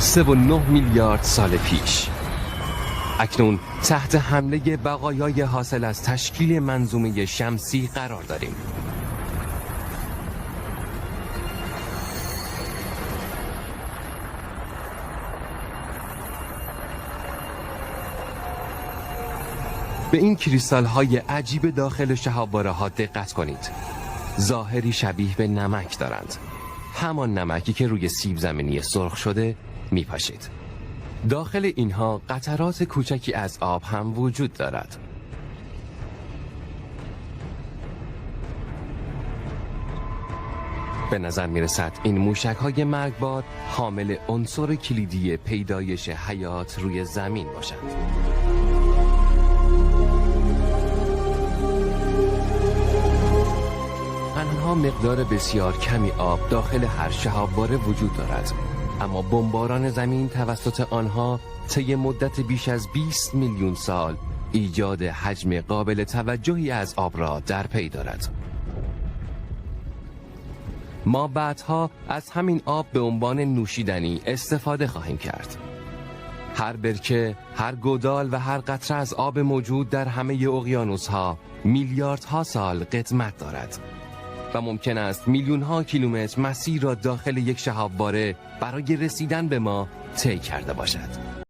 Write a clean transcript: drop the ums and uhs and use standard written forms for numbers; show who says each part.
Speaker 1: 3.9 میلیارد سال پیش. اکنون تحت حمله بقایای حاصل از تشکیل منظومه شمسی قرار داریم. به این کریستال های عجیب داخل شهاب‌باره ها دقت کنید. ظاهری شبیه به نمک دارند. همان نمکی که روی سیب زمینی سرخ شده میپاشید. داخل اینها قطرات کوچکی از آب هم وجود دارد. به نظر میرسد این موشک های مرگبار حامل عنصر کلیدی پیدایش حیات روی زمین باشند. تنها مقدار بسیار کمی آب داخل هر شهاب‌باره وجود دارد، اما بمباران زمین توسط آنها طی مدت بیش از 20 میلیون سال ایجاد حجم قابل توجهی از آب را در پی دارد. ما بعدها از همین آب به عنوان نوشیدنی استفاده خواهیم کرد. هر برکه، هر گودال و هر قطره از آب موجود در همه اقیانوس‌ها میلیاردها سال قدمت دارد و ممکن است میلیون‌ها کیلومتر مسیر را داخل یک شهاب‌باره برای رسیدن به ما طی کرده باشد.